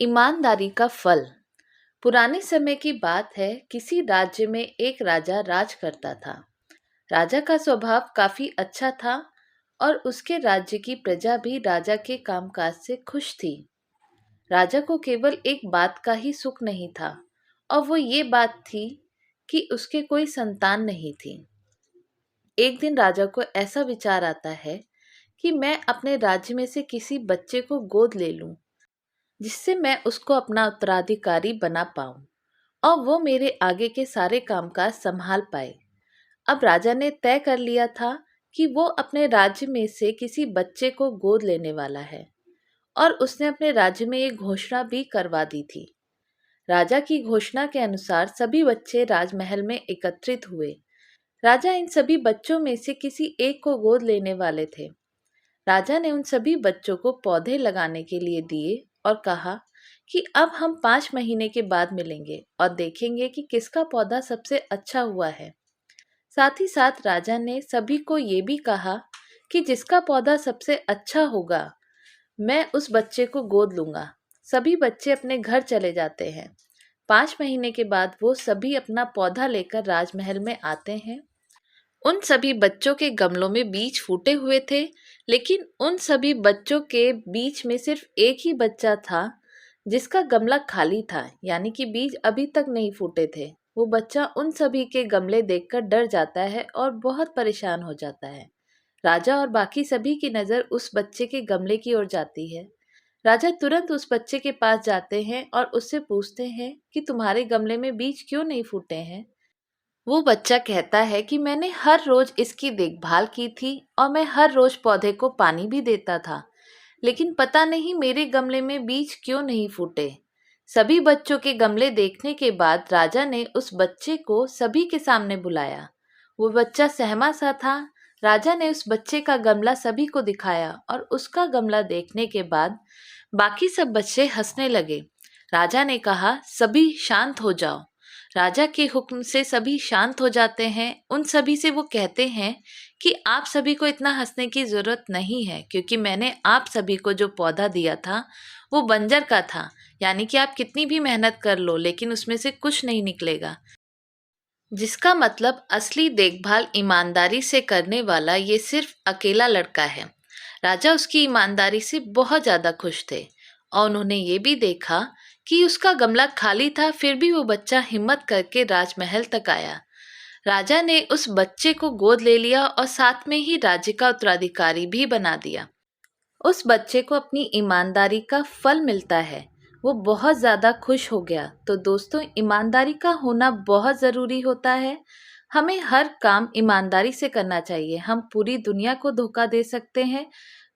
ईमानदारी का फल। पुराने समय की बात है। किसी राज्य में एक राजा राज करता था। राजा का स्वभाव काफी अच्छा था और उसके राज्य की प्रजा भी राजा के कामकाज से खुश थी। राजा को केवल एक बात का ही सुख नहीं था और वो ये बात थी कि उसके कोई संतान नहीं थी। एक दिन राजा को ऐसा विचार आता है कि मैं अपने राज्य में से किसी बच्चे को गोद ले लूं, जिससे मैं उसको अपना उत्तराधिकारी बना पाऊं और वो मेरे आगे के सारे कामकाज संभाल पाए। अब राजा ने तय कर लिया था कि वो अपने राज्य में से किसी बच्चे को गोद लेने वाला है और उसने अपने राज्य में एक घोषणा भी करवा दी थी। राजा की घोषणा के अनुसार सभी बच्चे राजमहल में एकत्रित हुए। राजा इन सभी बच्चों में से किसी एक को गोद लेने वाले थे। राजा ने उन सभी बच्चों को पौधे लगाने के लिए दिए और कहा कि अब हम 5 महीने के बाद मिलेंगे और देखेंगे कि किसका पौधा सबसे अच्छा हुआ है। साथ ही साथ राजा ने सभी को ये भी कहा कि जिसका पौधा सबसे अच्छा होगा, मैं उस बच्चे को गोद लूंगा। सभी बच्चे अपने घर चले जाते हैं। 5 महीने के बाद वो सभी अपना पौधा लेकर राजमहल में आते हैं। उन सभी बच्चों के गमलों में बीज फूटे हुए थे, लेकिन उन सभी बच्चों के बीच में सिर्फ एक ही बच्चा था जिसका गमला खाली था, यानी कि बीज अभी तक नहीं फूटे थे। वो बच्चा उन सभी के गमले देखकर डर जाता है और बहुत परेशान हो जाता है। राजा और बाकी सभी की नज़र उस बच्चे के गमले की ओर जाती है। राजा तुरंत उस बच्चे के पास जाते हैं और उससे पूछते हैं कि तुम्हारे गमले में बीज क्यों नहीं फूटे हैं। वो बच्चा कहता है कि मैंने हर रोज इसकी देखभाल की थी और मैं हर रोज पौधे को पानी भी देता था, लेकिन पता नहीं मेरे गमले में बीज क्यों नहीं फूटे। सभी बच्चों के गमले देखने के बाद राजा ने उस बच्चे को सभी के सामने बुलाया। वो बच्चा सहमा सा था। राजा ने उस बच्चे का गमला सभी को दिखाया और उसका गमला देखने के बाद बाकी सब बच्चे हंसने लगे। राजा ने कहा, सभी शांत हो जाओ। राजा के हुक्म से सभी शांत हो जाते हैं। उन सभी से वो कहते हैं कि आप सभी को इतना हंसने की ज़रूरत नहीं है, क्योंकि मैंने आप सभी को जो पौधा दिया था वो बंजर का था, यानी कि आप कितनी भी मेहनत कर लो लेकिन उसमें से कुछ नहीं निकलेगा। जिसका मतलब असली देखभाल ईमानदारी से करने वाला ये सिर्फ अकेला लड़का है। राजा उसकी ईमानदारी से बहुत ज़्यादा खुश थे और उन्होंने ये भी देखा कि उसका गमला खाली था, फिर भी वो बच्चा हिम्मत करके राजमहल तक आया। राजा ने उस बच्चे को गोद ले लिया और साथ में ही राज्य का उत्तराधिकारी भी बना दिया। उस बच्चे को अपनी ईमानदारी का फल मिलता है। वो बहुत ज़्यादा खुश हो गया। तो दोस्तों, ईमानदारी का होना बहुत ज़रूरी होता है। हमें हर काम ईमानदारी से करना चाहिए। हम पूरी दुनिया को धोखा दे सकते हैं,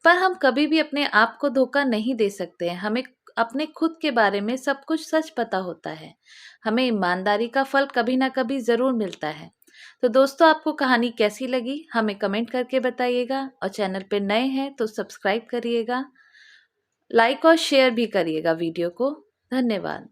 पर हम कभी भी अपने आप को धोखा नहीं दे सकते हैं। हमें अपने खुद के बारे में सब कुछ सच पता होता है। हमें ईमानदारी का फल कभी ना कभी ज़रूर मिलता है। तो दोस्तों, आपको कहानी कैसी लगी हमें कमेंट करके बताइएगा और चैनल पे नए हैं तो सब्सक्राइब करिएगा, लाइक और शेयर भी करिएगा वीडियो को। धन्यवाद।